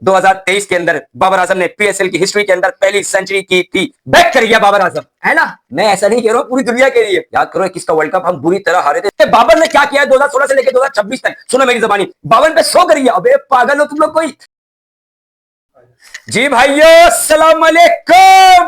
2023 के अंदर बाबर आजम ने पीएसएल की हिस्ट्री के अंदर पहली सेंचुरी की थी। बैक कर गया बाबर आजम, है ना। मैं ऐसा नहीं कह रहा हूं, पूरी दुनिया के लिए याद करो किसका वर्ल्ड कप हम बुरी तरह हारे थे। बाबर ने क्या किया 2016 से लेकर 2026 तक, सुनो मेरी जबानी, 52 पे 100 करिए। अबे पागल हो तुम लोग कोई। जी भाइयों अस्सलाम वालेकुम।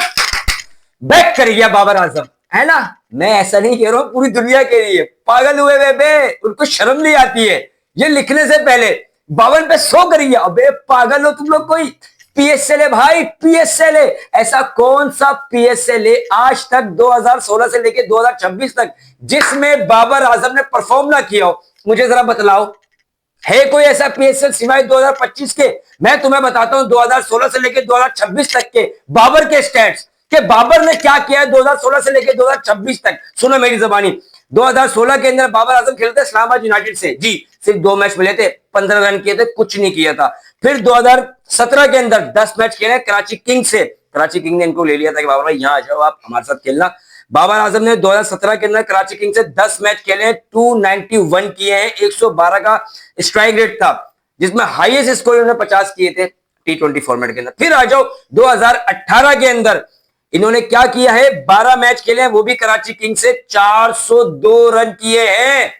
बैक कर गया बाबर आजम, है ना। मैं ऐसा नहीं कह रहा हूं, पूरी दुनिया के लिए। पागल हुए वे बे, उनको शर्म नहीं आती है ये लिखने से पहले 52 पे 100 करिए। अबे पागल हो तुम लोग कोई। पीएसएल है भाई, पीएसएल है। ऐसा कौन सा पीएसएल है आज तक 2016 से लेकर 2026 तक जिसमें बाबर आजम ने परफॉर्म ना किया हो? मुझे जरा बतलाओ, है कोई ऐसा पीएसएल सिवाय 2025 के? मैं तुम्हें बताता हूं 2016 से लेकर 2026 तक के बाबर के स्टैट्स, कि बाबर ने क्या किया है 2016 से लेकर 2026 तक। सुनो मेरी जबानी, 2016 के अंदर बाबर आजम खेले थे इस्लामाबाद यूनाइटेड से, जी सिर्फ 2 मैच मिले थे, 15 रन किए थे, कुछ नहीं किया था। फिर 2017 के अंदर 10 मैच खेले कराची किंग से। कराची किंग ने इनको ले लिया था कि बाबर भाई यहाँ आ जाओ, आप हमारे साथ खेलना। बाबर आजम ने 2017 के अंदर कराची किंग से 10 मैच खेले, 291 किए हैं, 112 का स्ट्राइक रेट था, जिसमें हाईएस्ट स्कोर इन्होंने 50 किए थे T20 फॉर्मेट के अंदर। फिर आ जाओ 2018 के अंदर इन्होंने क्या किया है, 12 मैच खेले हैं, वो भी कराची किंग से, 402 रन किए हैं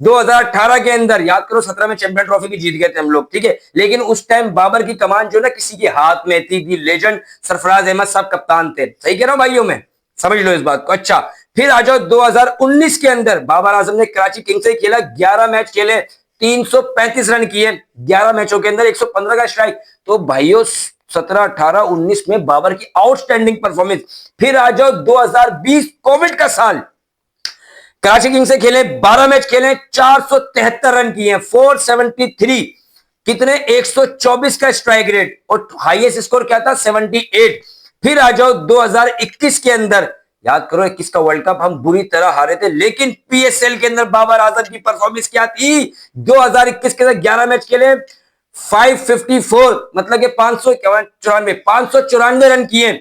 2018 के अंदर। याद करो 17 में चैंपियन ट्रॉफी भी जीत गए थे हम लोग, ठीक है। लेकिन उस टाइम बाबर की कमान जो ना किसी के हाथ में थी, लेजेंड सरफराज अहमद साहब कप्तान थे। सही कह रहा हूं भाइयों, में समझ लो इस बात को। अच्छा, फिर आ जाओ 2019 के अंदर बाबर आजम ने कराची किंग से खेला, 11 मैच खेले, 335 रन किए 11 मैचों के अंदर, 115 का स्ट्राइक। तो भाइयों 17, 18, 19 में बाबर की आउटस्टैंडिंग परफॉर्मेंस। फिर आ जाओ 2020 कोविड का साल, कराची किंग से खेले, 12 मैच खेले, 473 रन किए हैं, 473, कितने 124 का स्ट्राइक रेट, और हाईएस्ट स्कोर क्या था 78। फिर आ जाओ 2021 के अंदर, याद करो 21 का वर्ल्ड कप हम बुरी तरह हारे थे, लेकिन पीएसएल के अंदर बाबर आजम की परफॉर्मेंस क्या थी 2021 के अंदर? 11 मैच खेले, 554, मतलब कि 594 रन किए,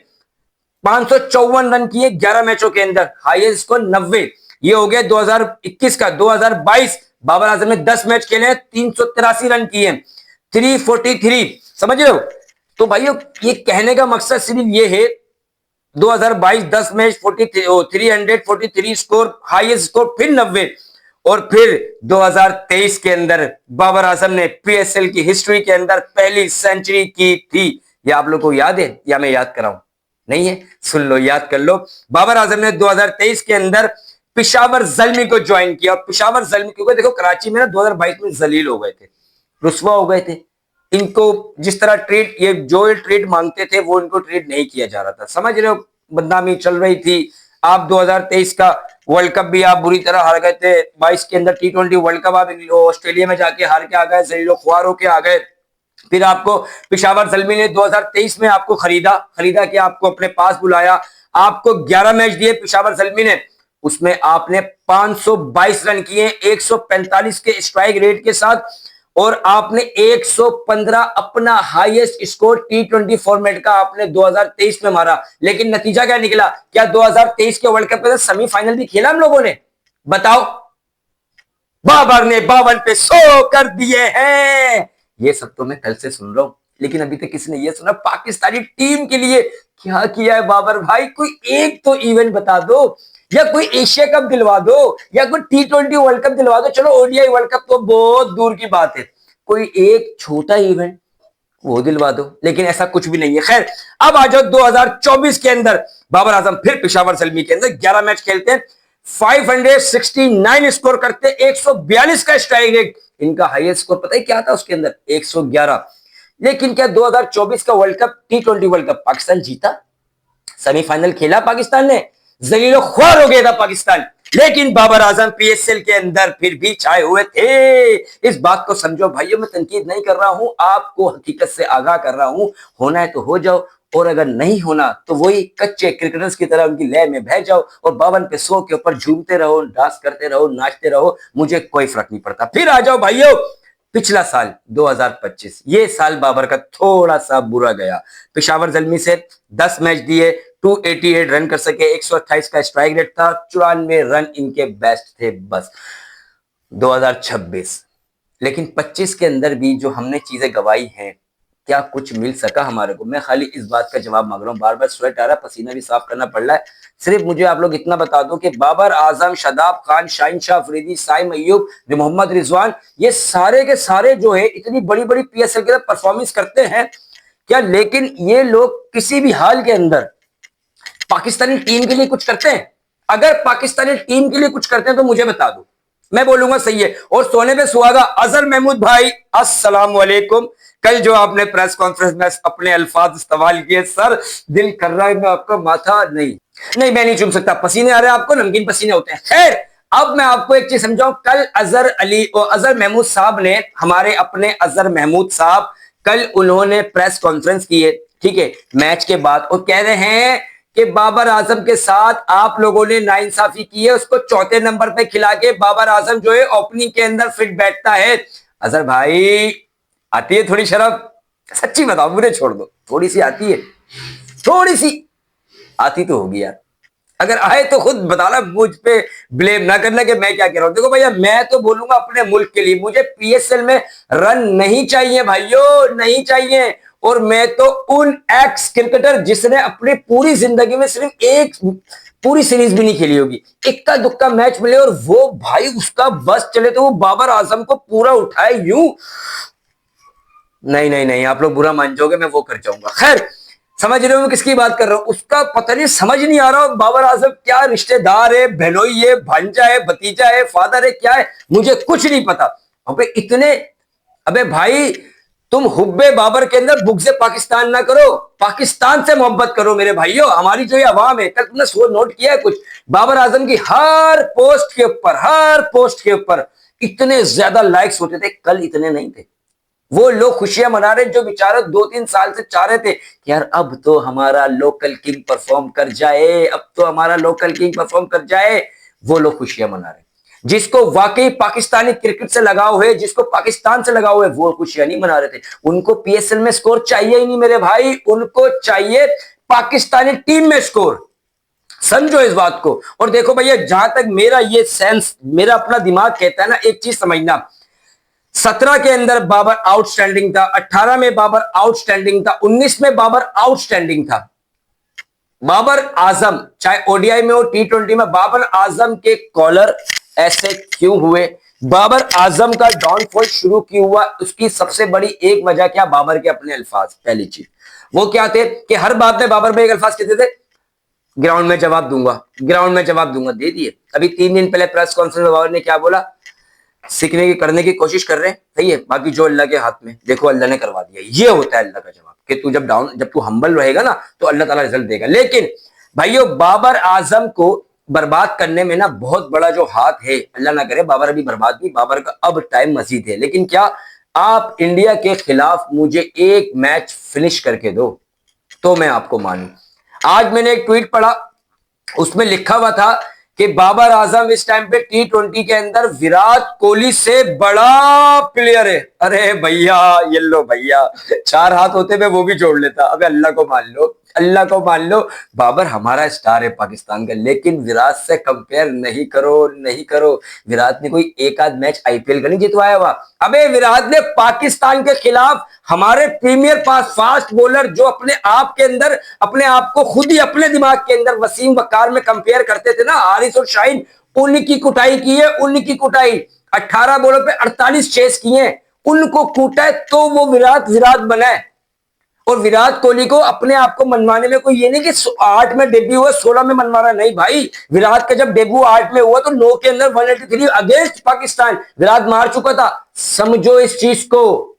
554 रन किए 11 मैचों के अंदर, हाईएस्ट स्कोर 90। ये हो गया 2021 का। 2022 बाबर आजम ने 10 मैच खेले, 383 रन किए, 343, समझ रहे हो। तो भाइयों ये कहने का मकसद सिर्फ ये है, 2022 10 मैच 343 स्कोर, हाईएस्ट स्कोर, फिर 90। और फिर 2023 के अंदर बाबर आजम ने पीएसएल की हिस्ट्री के अंदर पहली सेंचुरी की थी। ये आप लोगों को याद है या मैं याद कराऊं? नहीं है, सुन लो, याद कर लो। बाबर आजम ने 2023 के अंदर पिशावर जल्मी को ज्वाइन किया। पिशावर जल्मी, क्योंकि देखो कराची में ना 2022 में जलील हो गए थे, रुस्वा हो गए थे। इनको जिस तरह ट्रेड, ये जो ट्रेड मांगते थे वो इनको ट्रेड नहीं किया जा रहा था, समझ रहे हो, बदनामी चल रही थी। आप 2023 का वर्ल्ड कप भी आप बुरी तरह हार गए थे, 22 के अंदर T20 वर्ल्ड कप आप ऑस्ट्रेलिया में जाके हार के आ गए, जलीलो ख्वार होके आ गए। फिर आपको पिशावर जल्मी ने 2023 में आपको खरीदा के आपको अपने पास बुलाया, आपको 11 मैच दिए पिशावर जल्मी ने, उसमें आपने 522 रन किए 145 के स्ट्राइक रेट के साथ, और आपने 115 अपना हाईएस्ट स्कोर T20 फॉर्मेट का आपने 2023 में मारा। लेकिन नतीजा क्या निकला? क्या 2023 के वर्ल्ड कप में सेमीफाइनल भी खेला हम लोगों ने? बताओ। बाबर ने 52 पे 100 कर दिए हैं। ये सब तो मैं कल से सुन रहा हूं, लेकिन अभी तक किसी ने ये सुना पाकिस्तानी टीम के लिए क्या किया है बाबर भाई? कोई एक तो इवेंट बता दो, या कोई एशिया कप दिलवा दो, या कोई T20 वर्ल्ड कप दिलवा दो। चलो ओडीआई वर्ल्ड कप तो बहुत दूर की बात है, कोई एक छोटा इवेंट वो दिलवा दो, लेकिन ऐसा कुछ भी नहीं है। खैर, अब आ जाओ 2024 के अंदर बाबर आजम फिर पिशावर जल्मी के अंदर 11 मैच खेलते हैं, 569 स्कोर करते, 142 का स्ट्राइक रेट। इनका हाईएस्ट स्कोर पता है क्या था उसके अंदर? 111। लेकिन क्या 2024 का world cup T20 world cup Pakistan जीता? सेमीफाइनल खेला पाकिस्तान ने, जलीलो ख्वार हो गया था पाकिस्तान। लेकिन बाबर आजम पीएसएल के अंदर फिर भी छाए हुए थे। इस बात को समझो भाइयों, मैं तनकीद नहीं कर रहा हूं, आपको हकीकत से आगाह कर रहा हूं। होना है तो हो जाओ, और अगर नहीं होना तो वही कच्चे क्रिकेटर्स की तरह उनकी लय में बह जाओ, और 52 पे 100 के ऊपर झूमते रहो, डांस करते रहो, नाचते रहो, मुझे कोई फर्क नहीं पड़ता। फिर आ जाओ भाइयों पिछला साल 2025, ये साल बाबर का थोड़ा सा बुरा गया। पिशावर जल्मी से 10 मैच दिए, 288 रन कर सके, 128 का स्ट्राइक रेट था, 94 रन इनके बेस्ट थे बस। 2026 लेकिन 25 के अंदर भी जो हमने चीजें गवाई हैं, क्या कुछ मिल सका हमारे को? मैं खाली इस बात का जवाब मांग रहा हूँ। बार बार स्वेट आ रहा है, पसीना भी साफ करना पड़ रहा है। सिर्फ मुझे आप लोग इतना बता दो कि बाबर आजम, शादाब खान, शाहीन शाह अफरीदी, साइम अय्यूब, मोहम्मद रिजवान, ये सारे के सारे जो है इतनी बड़ी बड़ी पीएसएल के परफॉर्मेंस करते हैं क्या, लेकिन ये लोग किसी भी हाल के अंदर पाकिस्तानी टीम के लिए कुछ करते हैं? अगर पाकिस्तानी टीम के लिए कुछ करते हैं तो मुझे बता दो, मैं बोलूंगा सही है। और सोने पे सुहागा, अजहर महमूद भाई अस्सलाम वालेकुम। कल जो आपने प्रेस कॉन्फ्रेंस में अपने अल्फाज इस्तेमाल किए, सर दिल कर रहा है मैं आपका माथा नहीं मैं नहीं चूम सकता, पसीने आ रहे हैं आपको, नमकीन पसीने होते हैं। खैर, अब मैं आपको एक चीज समझाऊं। कल अजहर महमूद साहब ने, हमारे अपने अजहर महमूद साहब, कल उन्होंने प्रेस कॉन्फ्रेंस की है, ठीक है, मैच के बाद, और कह रहे हैं कि बाबर आजम के साथ आप लोगों ने नाइंसाफी की है, उसको चौथे नंबर पे खिला के बाबर आजम जो है ओपनिंग के अंदर फिट बैठता है। अजहर भाई, आती है थोड़ी शर्म? सच्ची बताओ, मुझे छोड़ दो, थोड़ी सी आती है? थोड़ी सी आती तो होगी यार। अगर आए तो खुद बताना, मुझ पे ब्लेम ना करना कि मैं क्या कह रहा हूं। देखो भैया, मैं तो बोलूंगा अपने मुल्क के लिए, मुझे पीएसएल में रन नहीं चाहिए भाइयों, नहीं चाहिए। और मैं तो उन एक्स क्रिकेटर जिसने अपनी पूरी जिंदगी में सिर्फ एक पूरी सीरीज भी नहीं खेली होगी, इक्का दुक्का मैच मिले और वो भाई उसका बस चले, तो वो बाबर आजम को पूरा उठाए यूं, नहीं, आप लोग बुरा मान जाओगे, मैं वो कर जाऊंगा। खैर, समझ रहे हो मैं किसकी बात कर रहा हूं? उसका पता नहीं, समझ नहीं आ रहा बाबर आजम क्या रिश्तेदार है, बहनोई है, भांजा है, भतीजा है, फादर है, क्या है, मुझे कुछ नहीं पता। अबे इतने, अबे भाई, तुम हुब्बे बाबर के अंदर बुग़्ज़े पाकिस्तान ना करो, पाकिस्तान से मोहब्बत करो मेरे भाइयों। हमारी जो ये अवाम है, कल तुमने सो नोट किया है कुछ, बाबर आजम की हर पोस्ट के ऊपर इतने ज्यादा लाइक्स होते थे, कल इतने नहीं थे। वो लोग खुशियां मना रहे जो बेचारे 2-3 साल से चाह रहे थे कि यार अब तो हमारा लोकल किंग परफॉर्म कर जाए, अब तो हमारा लोकल किंग परफॉर्म कर जाए। वो लोग खुशियां मना रहे। जिसको वाकई पाकिस्तानी क्रिकेट से लगाव है, जिसको पाकिस्तान से लगाव है, वो खुशियां नहीं मना रहे थे। उनको पीएसएल में स्कोर चाहिए ही नहीं मेरे भाई, उनको चाहिए पाकिस्तानी टीम में स्कोर। समझो इस बात को। और देखो भैया, जहां तक मेरा ये सेंस, मेरा अपना दिमाग कहता है ना, एक चीज समझना, 17 के अंदर बाबर आउटस्टैंडिंग था, 18 में बाबर आउटस्टैंडिंग था, 19 में बाबर आउटस्टैंडिंग था। बाबर आजम चाहे ओडीआई में हो, टी20 में, बाबर आजम के कॉलर ऐसे क्यों हुए? बाबर आजम का डाउनफॉल शुरू क्यों हुआ? उसकी सबसे बड़ी एक वजह क्या? बाबर के अपने अल्फाज। पहली चीज वो क्या थे कि हर बात में बाबर में एक अल्फाज कहते थे, ग्राउंड में जवाब दूंगा, ग्राउंड में जवाब दूंगा। दे दिए। अभी 3 दिन पहले प्रेस कॉन्फ्रेंस में बाबर ने क्या बोला? सीखने की, करने की कोशिश कर रहे हैं, सही है, बाकी जो अल्लाह के हाथ में, देखो अल्लाह ने करवा दिया। ये होता है अल्लाह का जवाब कि तू जब तू हम्बल रहेगा ना तो अल्लाह ताला रिजल्ट देगा। लेकिन भाइयों, बाबर आजम को बर्बाद करने में ना बहुत बड़ा जो हाथ है, अल्लाह ना करे बाबर अभी बर्बाद नहीं, बाबर का अब टाइम मजीद है। लेकिन क्या आप इंडिया के खिलाफ मुझे एक मैच फिनिश करके दो तो मैं आपको मानूं। आज मैंने एक ट्वीट पढ़ा, उसमें लिखा हुआ था कि बाबर आजम इस टाइम पे टी20 के अंदर विराट कोहली से बड़ा प्लेयर है। अरे भैया, ये लो भैया, 4 हाथ होते मैं वो भी जोड़ लेता। अबे अल्लाह को मान लो, अल्लाह को मान लो, बाबर हमारा स्टार है पाकिस्तान का, लेकिन विराट से कंपेयर नहीं करो, नहीं करो। विराट ने कोई एक आध मैच आईपीएल का नहीं जितवाया हुआ। अबे विराट ने पाकिस्तान के खिलाफ हमारे प्रीमियर पास फास्ट बॉलर जो अपने आप के अंदर, अपने आप को खुद ही अपने दिमाग के अंदर वसीम वकार में कंपेयर करते थे ना, हारिस और शाहीन, उनकी कुटाई की है, उनकी कुटाई। 18 बॉलों पे 48 चेस किए, उनको कूटा है तो वो विराट बना है। और विराट कोहली को अपने आप को मनवाने में कोई ये नहीं कि 8 में डेब्यू हुआ 16 में मनवाना, नहीं भाई। विराट का जब डेब्यू 8 में हुआ तो 9 के अंदर 183 अगेंस्ट पाकिस्तान विराट मार चुका था। समझो इस चीज को,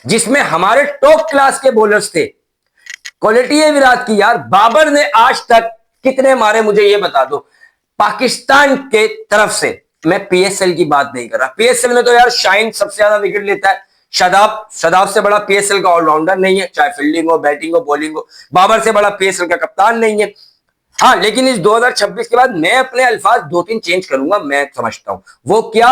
जिसमें हमारे टॉप क्लास के बॉलर्स थे। क्वालिटी है विराट की यार। बाबर ने आज तक कितने मारे मुझे ये बता दो पाकिस्तान के तरफ से। मैं पीएसएल की बात नहीं कर रहा, पीएसएल में तो यार शाहीन सबसे ज्यादा विकेट लेता है। शादाब से बड़ा पीएसएल का ऑलराउंडर नहीं है, चाहे फील्डिंग हो, बैटिंग हो, बॉलिंग हो। बाबर से बड़ा पीएसएल का कप्तान नहीं है। हाँ, लेकिन इस 2026 के बाद मैं अपने अल्फाज 2-3 चेंज करूंगा, मैं समझता हूं। वो क्या?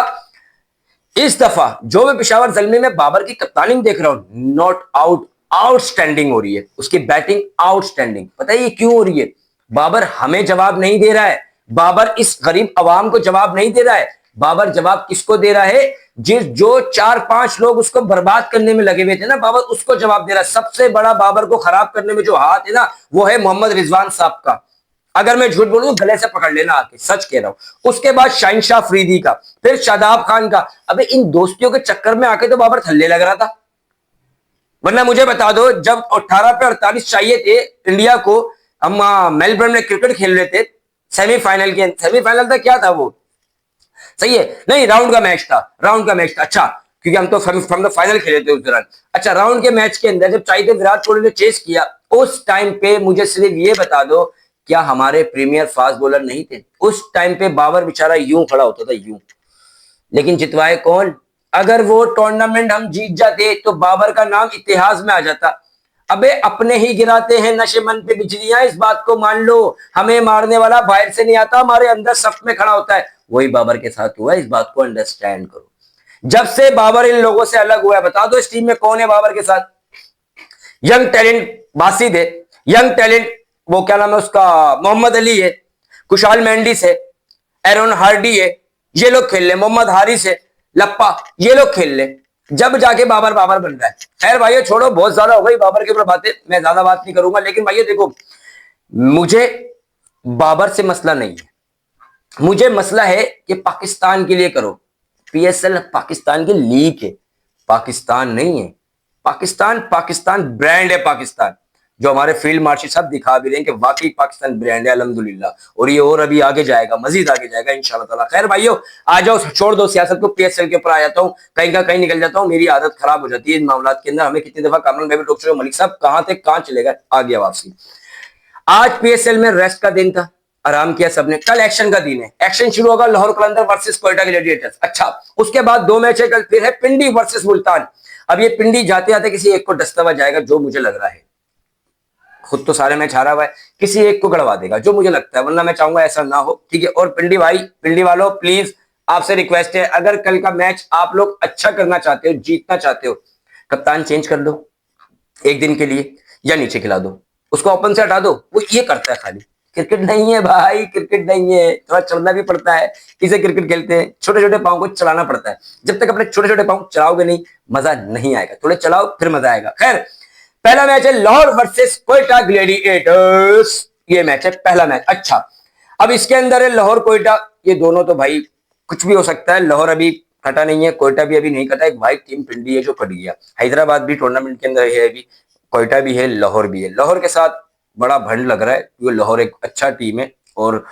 इस दफा जो मैं पेशावर ज़ल्मी में बाबर की कप्तानी में देख रहा हूं, नॉट आउट, आउटस्टैंडिंग हो रही है उसकी बैटिंग, आउटस्टैंडिंग। पता है ये क्यों हो रही है? बाबर हमें जवाब नहीं दे रहा है, बाबर इस गरीब अवाम को जवाब नहीं दे रहा है, बाबर जवाब किसको दे रहा है? जो 4-5 लोग उसको बर्बाद करने में लगे हुए थे ना, बाबर उसको जवाब दे रहा है। सबसे बड़ा बाबर को खराब करने में जो हाथ है ना, वो है मोहम्मद रिजवान साहब का। अगर मैं झूठ बोलूं गले से पकड़ लेना आके, सच कह रहा हूं। उसके बाद शाहिनशाह अफरीदी का, फिर शादाब खान का। अबे इन दोस्तियों के चक्कर में आके तो बाबर थल्ले लग रहा था। वरना मुझे बता दो, जब 18 पे 48 चाहिए थे इंडिया को, हम मेलबर्न में क्रिकेट खेल रहे थे, सेमीफाइनल था, क्या था वो, सही है, नहीं राउंड का मैच था, राउंड का मैच था। अच्छा, क्योंकि हम तो फ्रॉम द फाइनल खेले थे उस दौरान। अच्छा, राउंड के मैच के अंदर जब चाहिए विराट कोहली ने चेस किया, उस टाइम पे मुझे सिर्फ ये बता दो, क्या हमारे प्रीमियर फास्ट बॉलर नहीं थे? उस टाइम पे बाबर बेचारा यूं खड़ा होता था, यूं। लेकिन जितवाए कौन? अगर वो टूर्नामेंट हम जीत जाते तो बाबर का नाम इतिहास में आ जाता। अबे अपने ही गिराते हैं नशे मन पे बिजलियां, इस बात को मान लो। हमें मारने वाला बाहर से नहीं आता, हमारे अंदर सफ में खड़ा होता है। वही बाबर के साथ हुआ, इस बात को अंडरस्टैंड करो। जब से बाबर इन लोगों से अलग हुआ है, बता दो इस टीम में कौन है बाबर के साथ? यंग टैलेंट बासिद है, यंग टैलेंट वो क्या नाम है उसका, मोहम्मद अली है, कुशाल मेंडिस है, एरोन हार्डी है, ये लोग खेल ले, मोहम्मद हारिस है, लप्पा, ये लोग खेल ले। जब जाके बाबर बाबर बन रहा है। खैर भाइयों छोड़ो, बहुत ज्यादा हो गई बाबर के ऊपर बातें, मैं ज्यादा बात नहीं करूंगा। लेकिन भाइयों देखो, मुझे बाबर से मसला नहीं है, मुझे मसला है कि पाकिस्तान के लिए करो। पीएसएल पाकिस्तान की लीग है, पाकिस्तान नहीं है। पाकिस्तान पाकिस्तान ब्रांड है। पाकिस्तान जो हमारे फील्ड मार्शल साहब दिखा भी रहे हैं कि वाकई पाकिस्तान ब्रांड है, अल्हम्दुलिल्लाह। और ये और अभी आगे जाएगा, मजीद आगे जाएगा इंशाल्लाह ताला। खैर भाइयों आ जाओ, छोड़ दो सियासत को, पीएसएल के ऊपर आ जाता हूँ। कहीं का कहीं निकल जाता हूँ, मेरी आदत खराब हो जाती है इन मामलों के अंदर। हमें कितनी दफा कामरान भाई भी टोक चुके, मलिक साहब कहाँ थे, कहाँ चले गए, आ गया वापसी। आज पीएसएल में रेस्ट का दिन था, आराम किया सबने। कल एक्शन का दिन है, एक्शन शुरू होगा लाहौर कलंदर वर्सेस क्वेटा ग्लैडिएटर्स। अच्छा, उसके बाद 2 मैच है, कल फिर है पिंडी वर्सेस मुल्तान। अब ये पिंडी जाते जाते किसी एक को डसता हुआ जाएगा, जो मुझे लग रहा है। खुद तो सारे मैच हारा हुआ है, किसी एक को गड़वा देगा, जो मुझे लगता है। वरना मैं चाहूंगा ऐसा ना हो, ठीक है। और पिंडी भाई, पिंडी वालों, प्लीज आपसे रिक्वेस्ट है, अगर कल का मैच आप लोग अच्छा करना चाहते हो, जीतना चाहते हो, कप्तान चेंज कर दो एक दिन के लिए, या नीचे खिला दो, उसको ओपन से हटा दो। वो ये करता है खाली। क्रिकेट नहीं है भाई, क्रिकेट नहीं है, थोड़ा चलना भी पड़ता है। इसे क्रिकेट खेलते हैं, छोटे छोटे पाँव को चलाना पड़ता है। जब तक अपने छोटे छोटे पाँव चलाओगे नहीं, मजा नहीं आएगा। थोड़े चलाओ फिर मजा आएगा। खैर, पहला मैच है लाहौर वर्सेस क्वेटा ग्लैडिएटर्स, ये मैच है पहला मैच। अच्छा, अब इसके अंदर है लाहौर क्वेटा, ये दोनों तो भाई कुछ भी हो सकता है। लाहौर अभी कटा नहीं है, क्वेटा भी अभी नहीं कटा। एक वाइट टीम पिंडी है जो कट गया। हैदराबाद भी टूर्नामेंट के अंदर है, अभी क्वेटा भी है, लाहौर भी है। लाहौर के साथ बड़ा भंड लग रहा है, क्योंकि लाहौर एक अच्छा टीम है और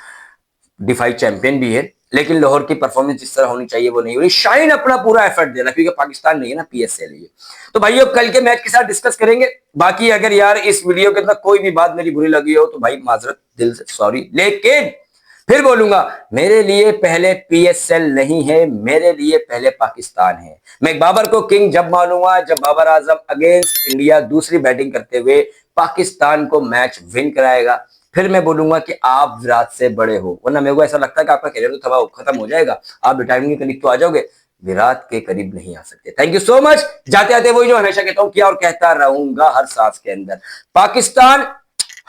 डिफाई चैंपियन भी है। लेकिन लाहौर की परफॉर्मेंस जिस तरह होनी चाहिए वो नहीं हो रही। शाइन अपना पूरा एफर्ट देना, क्योंकि पाकिस्तान नहीं है ना, पीएसएल है। तो भाइयों कल के मैच के साथ डिस्कस करेंगे। बाकी अगर यार इस वीडियो के अंदर कोई भी बात मेरी बुरी लगी हो तो भाई माजरत, दिल से सॉरी। लेकिन फिर बोलूंगा, मेरे लिए पहले पीएसएल नहीं है, मेरे लिए पहले पाकिस्तान है। मैं बाबर को किंग जब मानूंगा जब बाबर आजम अगेंस्ट इंडिया दूसरी बैटिंग करते हुए पाकिस्तान को मैच विन कराएगा। फिर मैं बोलूंगा कि आप विराट से बड़े हो। वरना मेरे को ऐसा लगता है कि आपका करियर तो खत्म हो जाएगा, आप रिटायरमेंट के करीब तो आ जाओगे, विराट के करीब नहीं आ सकते। Thank you so much. जाते आते वही जो हमेशा कहता हूं, किया और कहता रहूंगा हर सांस के अंदर, पाकिस्तान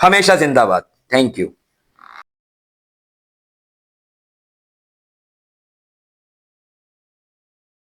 हमेशा जिंदाबाद। Thank you.